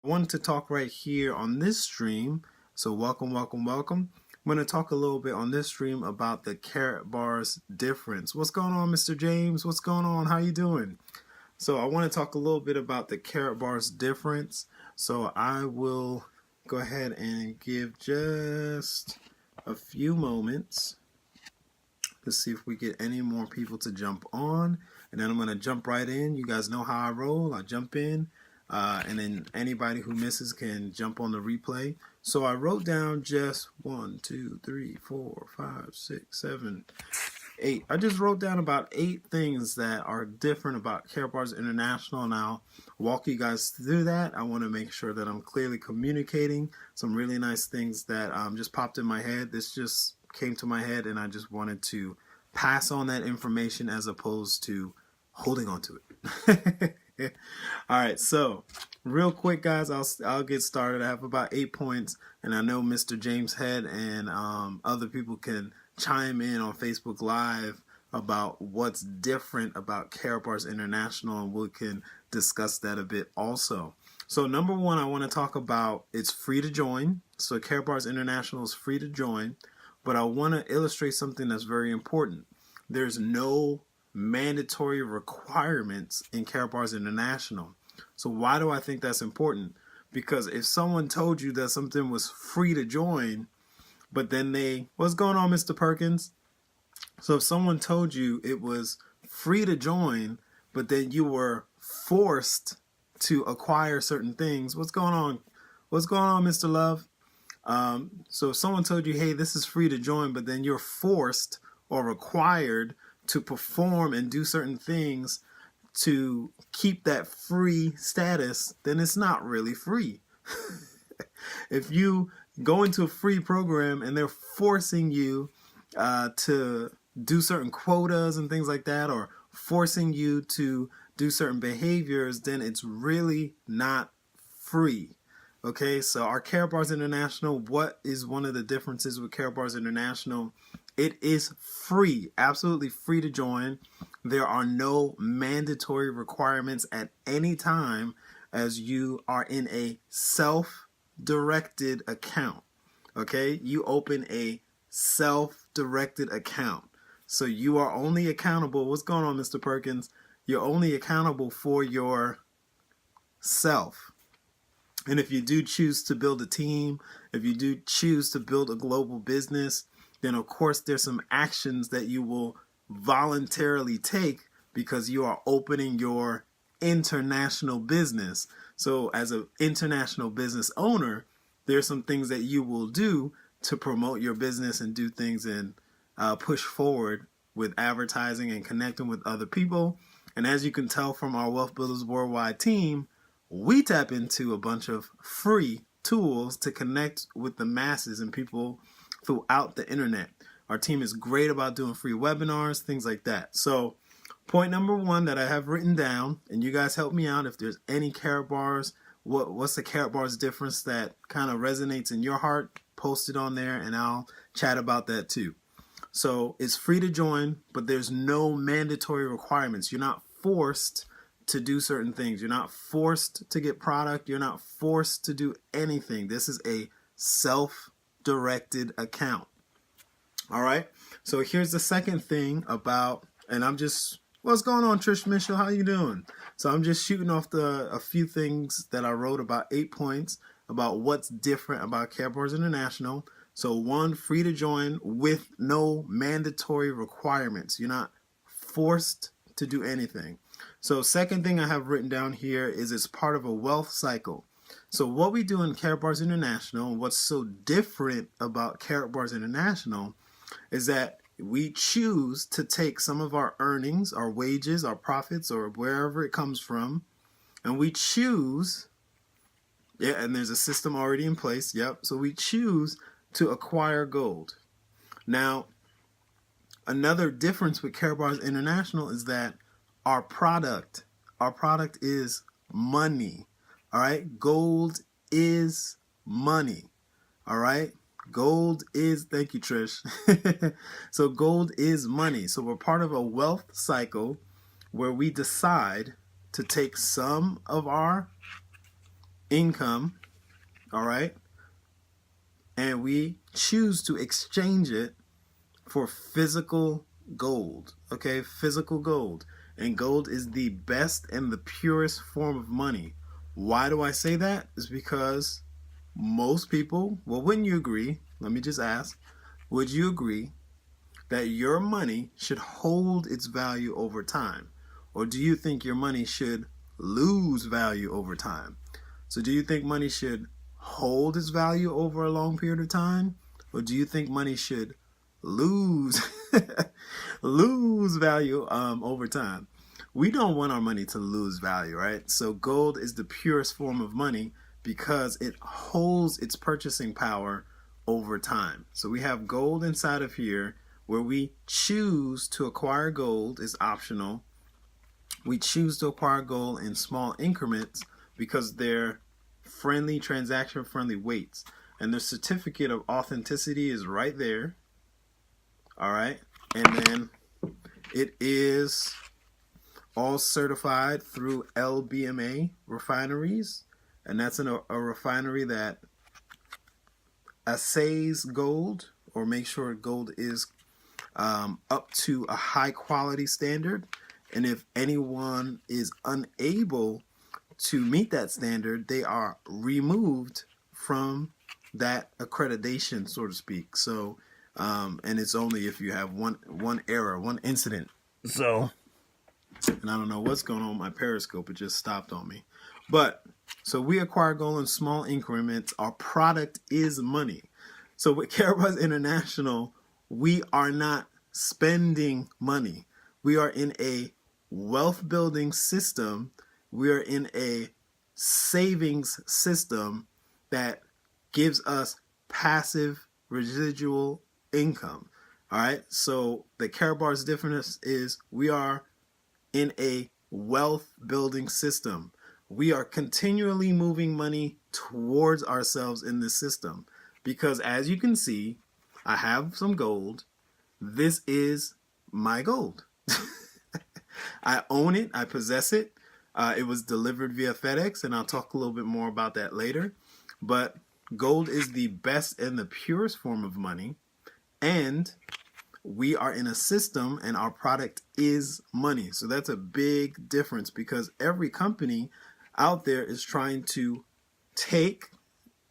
I wanted to talk right here on this stream. So welcome. I'm going to talk a little bit on this stream about the Karatbars difference. What's going on, Mr. James? What's going on? How you doing? So I want to talk a little bit about the Karatbars difference. So I will go ahead and give just a few moments to see if we get any more people to jump on. And then I'm going to jump right in. You guys know how I roll. I jump in. And then anybody who misses can jump on the replay. So I wrote down just 1, 2, 3, 4, 5, 6, 7, 8. I just wrote down about 8 things that are different about Karatbars International, and I'll walk you guys through that. I want to make sure that I'm clearly communicating some really nice things that just popped in my head. This just came to my head, and I just wanted to pass on that information as opposed to holding on to it. All right, so real quick, guys, I'll get started. I have about 8 points, and I know Mr. James Head and other people can chime in on Facebook Live about what's different about Karatbars International, and we can discuss that a bit also. So number one, I want to talk about it's free to join. So Karatbars International is free to join, but I want to illustrate something that's very important. There's no mandatory requirements in Karatbars International. So why do I think that's important? Because if someone told you that something was free to join, but then what's going on, Mr. Perkins? So if someone told you it was free to join, but then you were forced to acquire certain things, what's going on? What's going on, Mr. Love? So if someone told you, hey, this is free to join, but then you're forced or required to perform and do certain things to keep that free status, then it's not really free. If you go into a free program and they're forcing you to do certain quotas and things like that, or forcing you to do certain behaviors, then it's really not free. Okay, so our Karatbars International, what is one of the differences with Karatbars International? It is free, absolutely free to join. There are no mandatory requirements at any time as you are in a self-directed account. Okay, you open a self-directed account. So you are only accountable. What's going on, Mr. Perkins? You're only accountable for yourself. And if you do choose to build a team, if you do choose to build a global business, then of course there's some actions that you will voluntarily take because you are opening your international business. So as an international business owner, there's some things that you will do to promote your business and do things and push forward with advertising and connecting with other people. And as you can tell from our Wealth Builders Worldwide team, we tap into a bunch of free tools to connect with the masses and people throughout the internet. Our team is great about doing free webinars, things like that. So point number one that I have written down, and you guys help me out if there's any Karatbars, what's the Karatbars difference that kind of resonates in your heart, post it on there and I'll chat about that too. So it's free to join, but there's no mandatory requirements. You're not forced to do certain things. You're not forced to get product. You're not forced to do anything. This is a self-directed account. All right. So here's the second thing about, and what's going on, Trish Mitchell? How you doing? So I'm just shooting off a few things that I wrote, about 8 points about what's different about Karatbars International. So one, free to join with no mandatory requirements. You're not forced to do anything. So second thing I have written down here is it's part of a wealth cycle. So what we do in Karatbars International, and what's so different about Karatbars International, is that we choose to take some of our earnings, our wages, our profits, or wherever it comes from, and we choose, and there's a system already in place, so we choose to acquire gold. Now, another difference with Karatbars International is that our product is money. All right, gold is money. All right, gold is, thank you, Trish. So gold is money. So we're part of a wealth cycle where we decide to take some of our income, all right, and we choose to exchange it for physical gold, okay, physical gold. And gold is the best and the purest form of money. Why do I say that? It's because most people, well, wouldn't you agree? Let me just ask, would you agree that your money should hold its value over time? Or do you think your money should lose value over time? So do you think money should hold its value over a long period of time? Or do you think money should lose lose value over time? We don't want our money to lose value, right? So gold is the purest form of money because it holds its purchasing power over time. So we have gold inside of here where we choose to acquire gold is optional. We choose to acquire gold in small increments because they're friendly, transaction friendly weights. And the certificate of authenticity is right there. All right. And then it is all certified through LBMA refineries. And that's a refinery that assays gold or makes sure gold is up to a high quality standard. And if anyone is unable to meet that standard, they are removed from that accreditation, so to speak. So, and it's only if you have one error, one incident. So, and I don't know what's going on with my Periscope. It just stopped on me. But, so we acquire gold in small increments. Our product is money. So with Karatbars International, we are not spending money. We are in a wealth building system. We are in a savings system that gives us passive residual income. All right. So the Karatbars difference is we are in a wealth building system. We are continually moving money towards ourselves in this system because, as you can see, I have some gold. This is my gold. I own it. I possess it. It was delivered via FedEx, and I'll talk a little bit more about that later. But gold is the best and the purest form of money, and we are in a system, and our product is money. So that's a big difference because every company out there is trying to take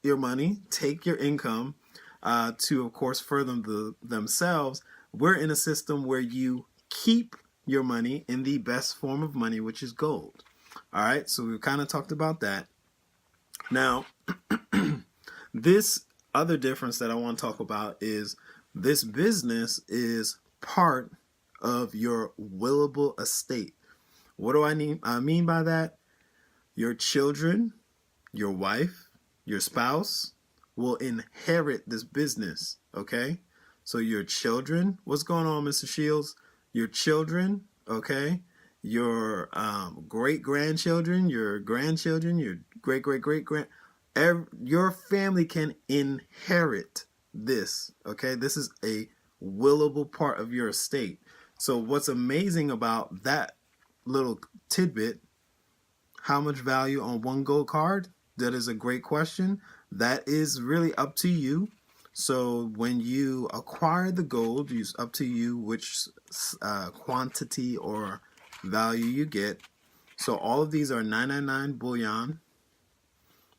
your money, take your income, to, of course, further themselves. We're in a system where you keep your money in the best form of money, which is gold. All right, so we've kind of talked about that. Now, this other difference that I want to talk about is this business is part of your willable estate. What do I mean by that? Your children, your wife, your spouse will inherit this business, okay? So your children, what's going on, Mr. Shields? Your children, okay? Your great-grandchildren, your grandchildren, your great-great-great-grand, your family can inherit this, okay? This is a willable part of your estate. So what's amazing about that little tidbit, how much value on one gold card? That is a great question. That is really up to you. So when you acquire the gold, it's up to you which quantity or value you get. So all of these are 999 bullion.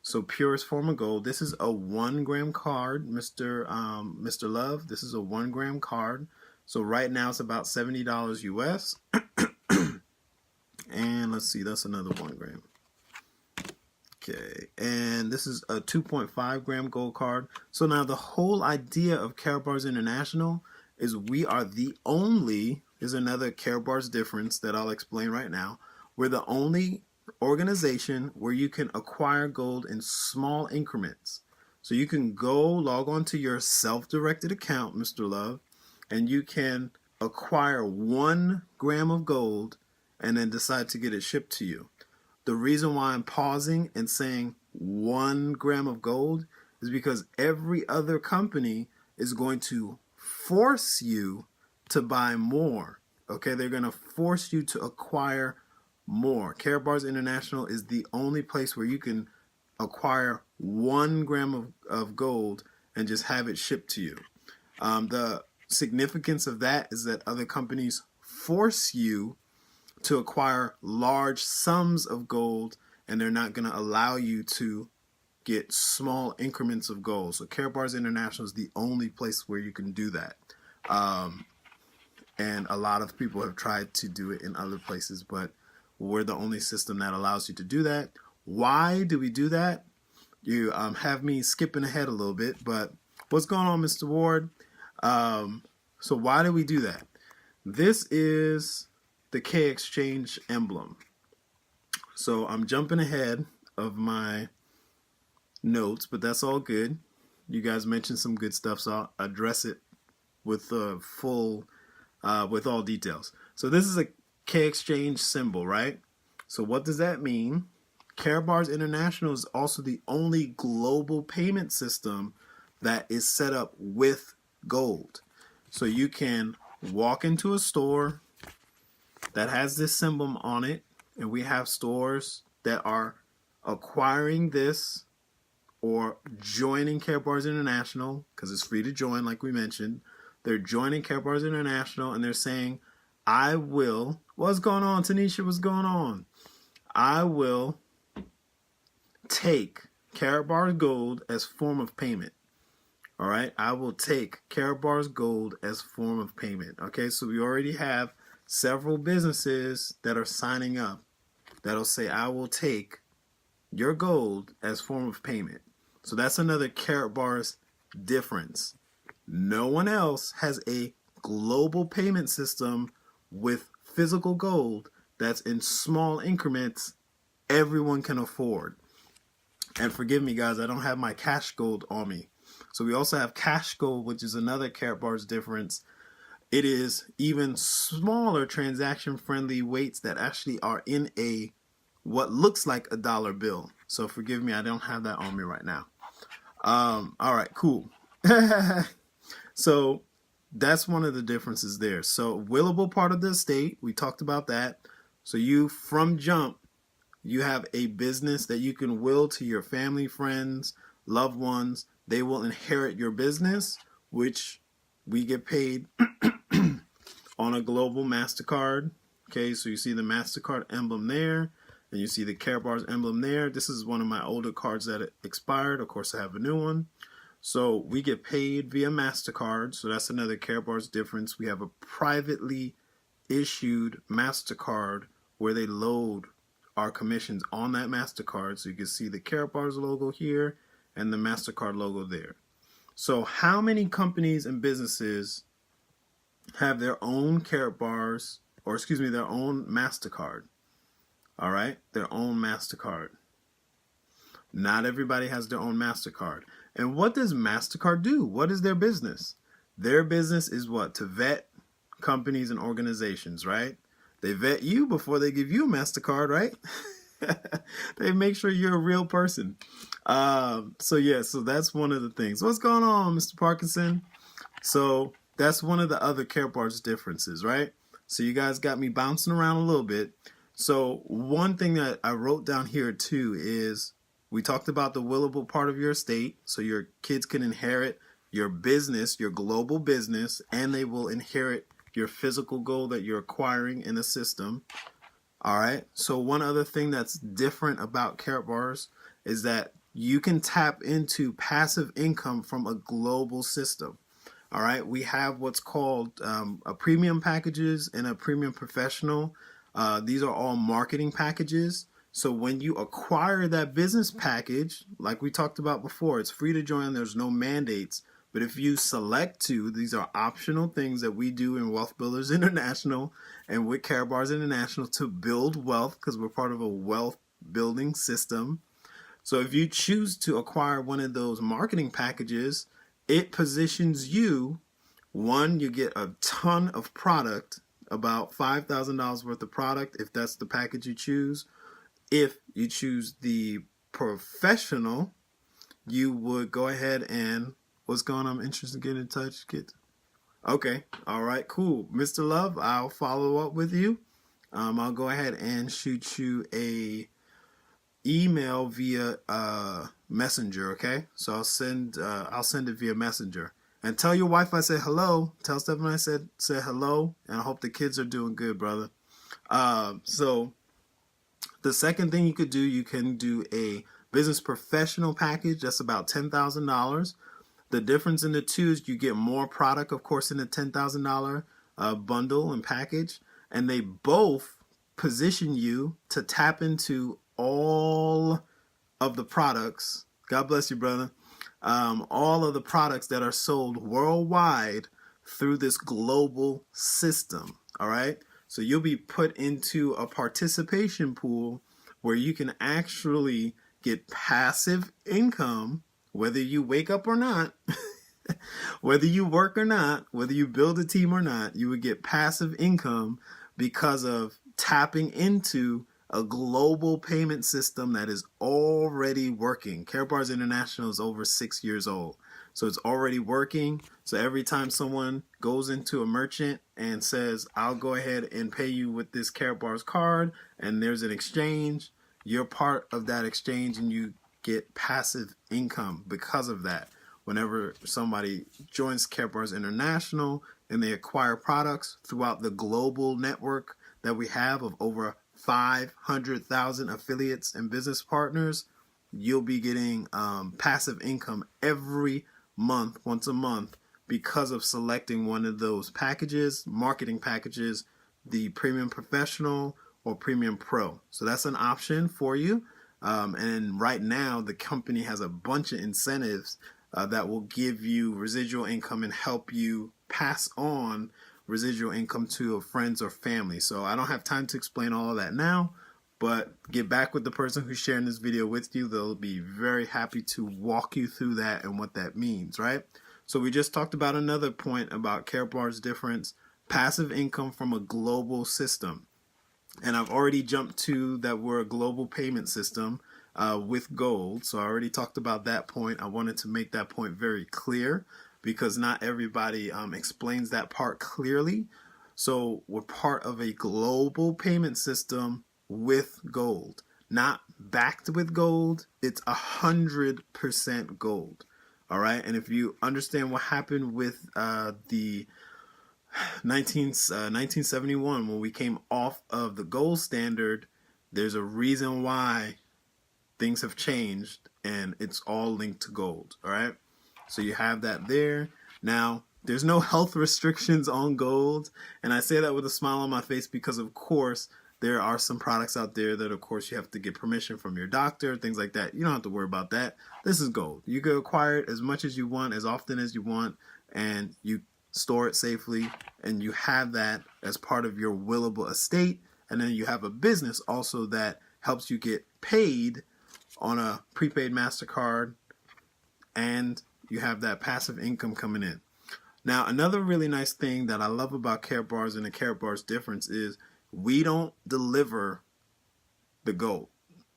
So purest form of gold. This is a 1 gram card, Mr. Love. This is a 1 gram card. So right now it's about $70 US. And let's see, that's another 1 gram. Okay, and this is a 2.5 gram gold card. So now the whole idea of Karatbars International is we are the only, there's another Karatbars difference that I'll explain right now. We're the only organization where you can acquire gold in small increments. So you can go log on to your self-directed account, Mr. Love, and you can acquire 1 gram of gold and then decide to get it shipped to you. The reason why I'm pausing and saying 1 gram of gold is because every other company is going to force you to buy more. Okay, they're going to force you to acquire more. Karatbars International is the only place where you can acquire 1 gram of gold and just have it shipped to you. The significance of that is that other companies force you to acquire large sums of gold, and they're not going to allow you to get small increments of gold. So Karatbars International is the only place where you can do that. And a lot of people have tried to do it in other places, but we're the only system that allows you to do that. Why do we do that? You have me skipping ahead a little bit, but what's going on, Mr. Ward? So why do we do that? This is the K Exchange emblem. So I'm jumping ahead of my notes, but that's all good. You guys mentioned some good stuff, so I'll address it with with all details. So this is a K Exchange symbol, right? So what does that mean? Karatbars International is also the only global payment system that is set up with gold. So you can walk into a store that has this symbol on it, and we have stores that are acquiring this or joining Karatbars International, because it's free to join, like we mentioned. They're joining Karatbars International, and they're saying, I will, what's going on, Tanisha, what's going on? I will take Karatbars Gold as form of payment. All right, I will take Karatbars Gold as form of payment. Okay, so we already have several businesses that are signing up that'll say, I will take your gold as form of payment. So that's another Karatbars difference. No one else has a global payment system with physical gold that's in small increments everyone can afford. And forgive me, guys, I don't have my cash gold on me. So we also have cash gold, which is another Karatbars difference. It is even smaller transaction-friendly weights that actually are in a what looks like a dollar bill. So forgive me, I don't have that on me right now. All right, cool. So that's one of the differences there. So willable part of the estate, we talked about that. So you, from jump, you have a business that you can will to your family, friends, loved ones. They will inherit your business, which we get paid on a global MasterCard. Okay, so you see the MasterCard emblem there, and you see the Karatbars emblem there. This is one of my older cards that expired. Of course, I have a new one. So we get paid via MasterCard. So that's another Karatbars difference. We have a privately issued MasterCard where they load our commissions on that MasterCard. So you can see the Karatbars logo here and the MasterCard logo there. So how many companies and businesses have their own Karatbars, or excuse me, their own MasterCard? All right, their own MasterCard. Not everybody has their own MasterCard. And what does MasterCard do? What is their business? Their business is what? To vet companies and organizations, right? They vet you before they give you a MasterCard, right? They make sure you're a real person. So that's one of the things. What's going on, Mr. Parkinson? So that's one of the other Karatbars differences, right? So you guys got me bouncing around a little bit. So one thing that I wrote down here too is we talked about the willable part of your estate. So your kids can inherit your business, your global business, and they will inherit your physical gold that you're acquiring in the system. All right. So one other thing that's different about Karatbars is that you can tap into passive income from a global system. All right. We have what's called a premium packages and a premium professional. These are all marketing packages. So when you acquire that business package, like we talked about before, it's free to join. There's no mandates. But if you select to, these are optional things that we do in Wealth Builders International and with Karatbars International to build wealth, because we're part of a wealth building system. So if you choose to acquire one of those marketing packages, it positions you. One, you get a ton of product, about $5,000 worth of product, if that's the package you choose. If you choose the professional, you would go ahead and, what's going on? I'm interested in getting in touch. Okay. All right, cool. Mr. Love, I'll follow up with you. I'll go ahead and shoot you a email via Messenger. Okay, so I'll send it via Messenger. And tell your wife I said hello. Tell Stephanie I said hello, and I hope the kids are doing good, brother. So the second thing you could do, you can do a business professional package. That's about $10,000. The difference in the two is you get more product, of course, in the $10,000 bundle and package, and they both position you to tap into all of the products. God bless you, brother. All of the products that are sold worldwide through this global system. All right. So you'll be put into a participation pool where you can actually get passive income, whether you wake up or not, whether you work or not, whether you build a team or not, you would get passive income because of tapping into a global payment system that is already working. Karatbars International is over 6 years old. So it's already working. So every time someone goes into a merchant and says, I'll go ahead and pay you with this Karatbars card, and there's an exchange, you're part of that exchange and you get passive income because of that. Whenever somebody joins Karatbars International and they acquire products throughout the global network that we have of over 500,000 affiliates and business partners, you'll be getting passive income every month, once a month, because of selecting one of those packages, marketing packages, the Premium Professional or Premium Pro. So that's an option for you. And right now, the company has a bunch of incentives that will give you residual income and help you pass on residual income to friends or family. So I don't have time to explain all of that now, but get back with the person who's sharing this video with you. They'll be very happy to walk you through that and what that means, right? So we just talked about another point about Karatbars Different, passive income from a global system. And I've already jumped to that we're a global payment system with gold. So I already talked about that point. I wanted to make that point very clear, because not everybody explains that part clearly. So we're part of a global payment system with gold, not backed with gold. It's 100% gold. All right. And if you understand what happened with the 1971, when we came off of the gold standard, there's a reason why things have changed, and it's all linked to gold. All right. So you have that there. Now, there's no health restrictions on gold. And I say that with a smile on my face because, of course, there are some products out there that, of course, you have to get permission from your doctor, things like that. You don't have to worry about that. This is gold. You can acquire it as much as you want, as often as you want, and you store it safely. And you have that as part of your willable estate. And then you have a business also that helps you get paid on a prepaid MasterCard, and you have that passive income coming in. Now, another really nice thing that I love about Karatbars and the Karatbars Difference is we don't deliver the gold.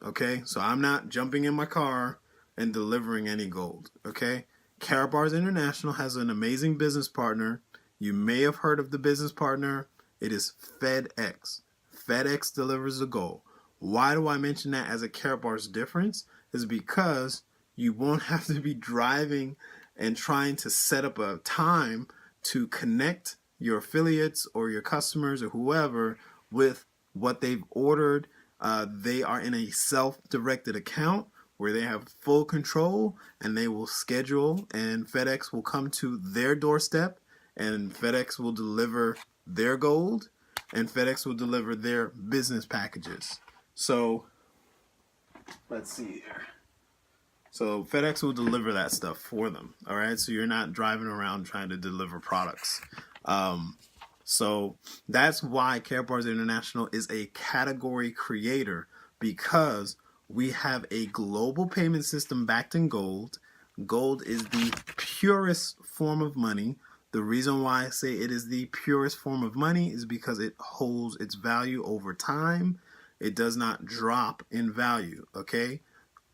Okay, so I'm not jumping in my car and delivering any gold. Okay, Karatbars International has an amazing business partner. You may have heard of the business partner. It is FedEx. FedEx delivers the gold. Why do I mention that as a Karatbars Difference? Is because you won't have to be driving and trying to set up a time to connect your affiliates or your customers or whoever with what they've ordered. They are in a self-directed account where they have full control, and they will schedule, and FedEx will come to their doorstep, and FedEx will deliver their gold, and FedEx will deliver their business packages. So let's see here. So FedEx will deliver that stuff for them. All right. So you're not driving around trying to deliver products. So that's why Karatbars International is a category creator, because we have a global payment system backed in gold. Gold is the purest form of money. The reason why I say it is the purest form of money is because it holds its value over time. It does not drop in value, okay?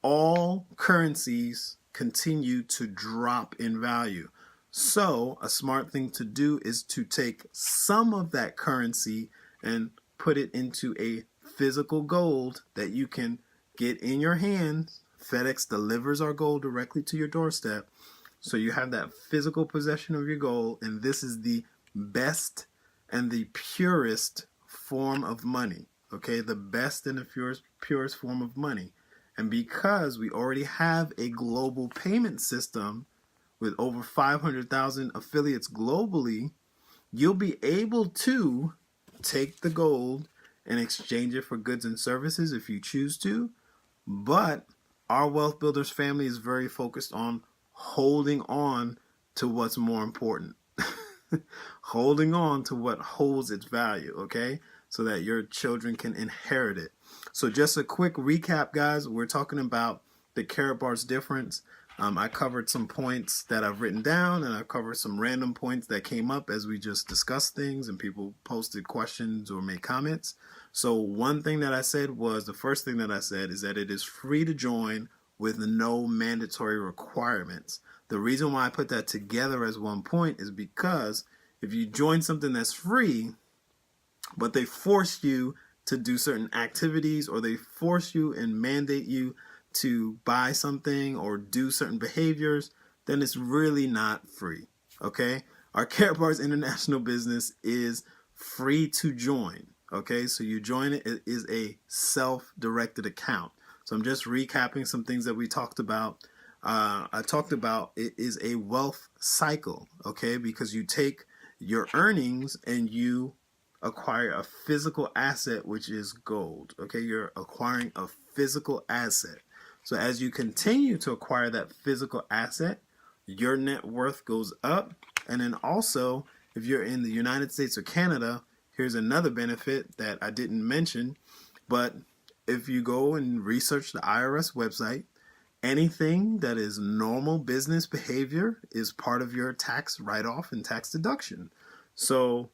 All currencies continue to drop in value. So a smart thing to do is to take some of that currency and put it into a physical gold that you can get in your hands. FedEx delivers our gold directly to your doorstep. So you have that physical possession of your gold, and this is the best and the purest form of money. Okay, the best and the purest form of money. And because we already have a global payment system with over 500,000 affiliates globally, you'll be able to take the gold and exchange it for goods and services if you choose to. But our Wealth Builders family is very focused on holding on to what's more important. Holding on to what holds its value, okay? So that your children can inherit it. So just a quick recap, guys. We're talking about the Karatbars difference. I covered some points that I've written down, and I covered some random points that came up as we just discussed things and people posted questions or made comments. So one thing that I said was, the first thing that I said is that it is free to join with no mandatory requirements. The reason why I put that together as one point is because if you join something that's free, but they force you to do certain activities, or they force you and mandate you to buy something or do certain behaviors, then it's really not free. Okay? Our Karatbars International business is free to join. Okay? So you join it. It is a self-directed account. So I'm just recapping some things that we talked about. I talked about it is a wealth cycle. Okay? Because you take your earnings and you acquire a physical asset, which is gold. Okay? You're acquiring a physical asset. So as you continue to acquire that physical asset, your net worth goes up. And then also, if you're in the United States or Canada, here's another benefit that I didn't mention. But if you go and research the IRS website, anything that is normal business behavior is part of your tax write-off and tax deduction. So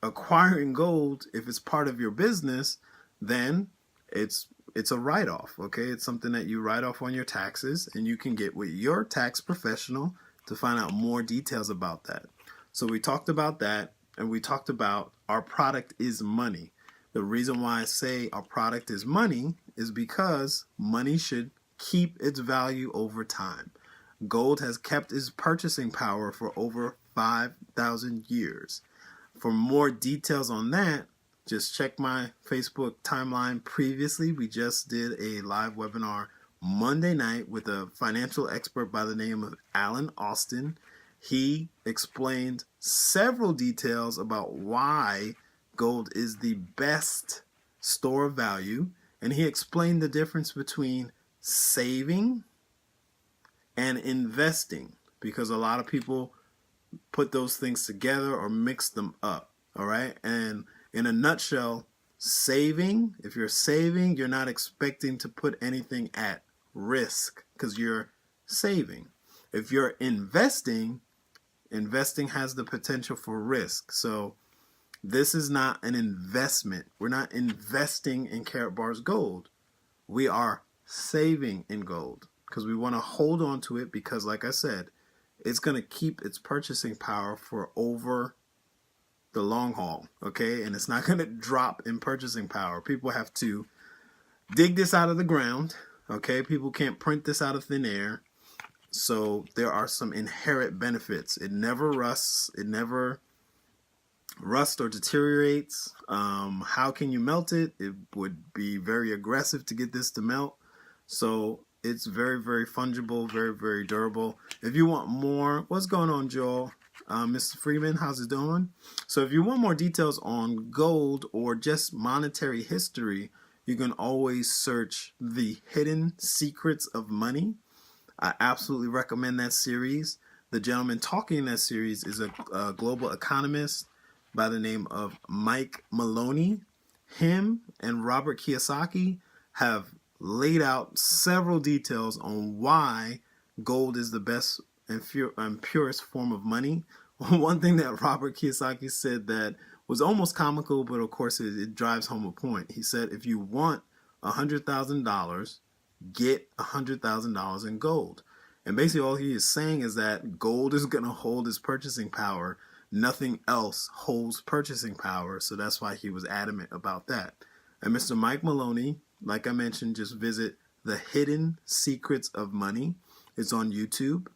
acquiring gold, if it's part of your business, then it's a write-off, okay? It's something that you write off on your taxes, and you can get with your tax professional to find out more details about that. So we talked about that, and we talked about our product is money. The reason why I say our product is money is because money should keep its value over time. Gold has kept its purchasing power for over 5,000 years. For more details on that, just check my Facebook timeline previously. We just did a live webinar Monday night with a financial expert by the name of Alan Austin. He explained several details about why gold is the best store of value, and he explained the difference between saving and investing, because a lot of people put those things together or mix them up. All right? And in a nutshell, saving, if you're saving, you're not expecting to put anything at risk because you're saving. If you're investing, investing has the potential for risk. So this is not an investment. We're not investing in Karatbars gold. We are saving in gold because we want to hold on to it because, like I said, it's going to keep its purchasing power for over the long haul, okay? And it's not going to drop in purchasing power. People have to dig this out of the ground, okay? People can't print this out of thin air. So there are some inherent benefits. It never rusts. It never rusts or deteriorates. How can you melt it? It would be very aggressive to get this to melt. So it's very, very fungible, very, very durable. If you want more, what's going on, Joel? Mr. Freeman, how's it doing? So if you want more details on gold or just monetary history, you can always search The Hidden Secrets of Money. I absolutely recommend that series. The gentleman talking in that series is a global economist by the name of Mike Maloney. Him and Robert Kiyosaki have laid out several details on why gold is the best and purest form of money. One thing that Robert Kiyosaki said that was almost comical, but of course it drives home a point. He said, if you want $100,000, get $100,000 in gold. And basically all he is saying is that gold is going to hold its purchasing power. Nothing else holds purchasing power. So that's why he was adamant about that. And Mr. Mike Maloney like I mentioned, just visit The Hidden Secrets of Money. It's on YouTube.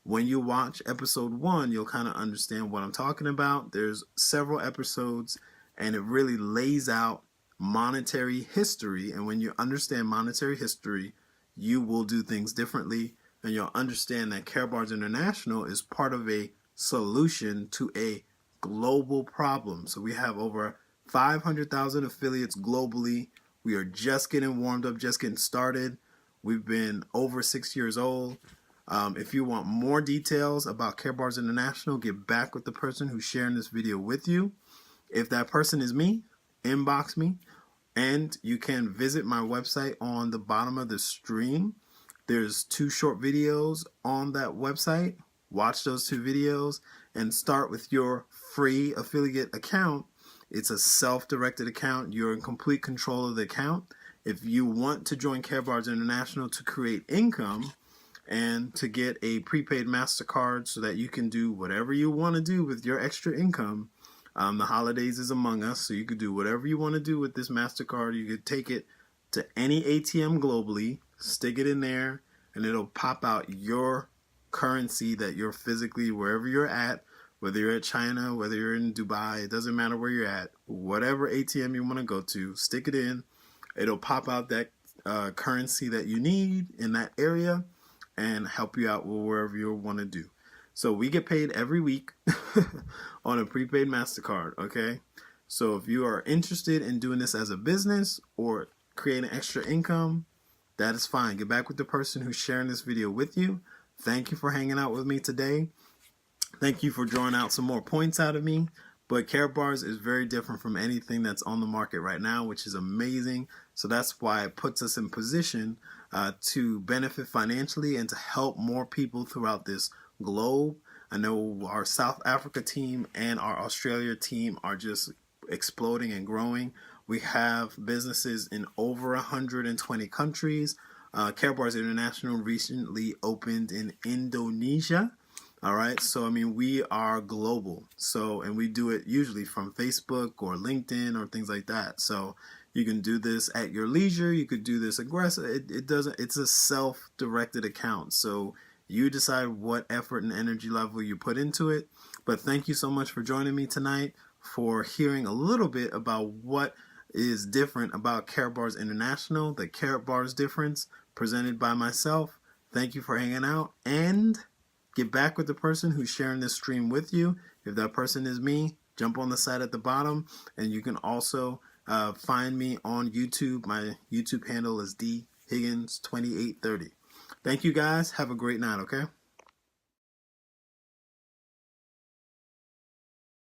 When you watch episode 1, you'll kind of understand what I'm talking about. There's several episodes, and it really lays out monetary history. And when you understand monetary history, you will do things differently, and you'll understand that Karatbars International is part of a solution to a global problem. So we have over 500,000 affiliates globally. We are just getting warmed up, just getting started. We've been over 6 years old. If you want more details about Karatbars International, get back with the person who's sharing this video with you. If that person is me, inbox me, and you can visit my website on the bottom of the stream. There's 2 short videos on that website. Watch those 2 videos and start with your free affiliate account. It's a self-directed account. You're in complete control of the account. If you want to join Karatbars International to create income, and to get a prepaid MasterCard so that you can do whatever you want to do with your extra income. The holidays is among us, so you could do whatever you want to do with this MasterCard. You could take it to any ATM globally, stick it in there, and it'll pop out your currency that you're physically, wherever you're at, whether you're at China, whether you're in Dubai, it doesn't matter where you're at. Whatever ATM you want to go to, stick it in. It'll pop out that currency that you need in that area, and help you out with wherever you want to do. So we get paid every week on a prepaid MasterCard, okay? So if you are interested in doing this as a business or creating extra income, that is fine. Get back with the person who's sharing this video with you. Thank you for hanging out with me today. Thank you for drawing out some more points out of me. But Karatbars is very different from anything that's on the market right now, which is amazing. So that's why it puts us in position to benefit financially and to help more people throughout this globe. I know our South Africa team and our Australia team are just exploding and growing. We have businesses in over 120 countries. Karatbars International recently opened in Indonesia. All right, so I mean, we are global. So, and we do it usually from Facebook or LinkedIn or things like that. So you can do this at your leisure. You could do this aggressive. It doesn't, it's a self-directed account. So you decide what effort and energy level you put into it. But thank you so much for joining me tonight, for hearing a little bit about what is different about Karatbars International, the Karatbars Difference, presented by myself. Thank you for hanging out, and get back with the person who's sharing this stream with you. If that person is me, jump on the site at the bottom, and you can also find me on YouTube. My YouTube handle is Higgins 2830. Thank you guys. Have a great night, okay?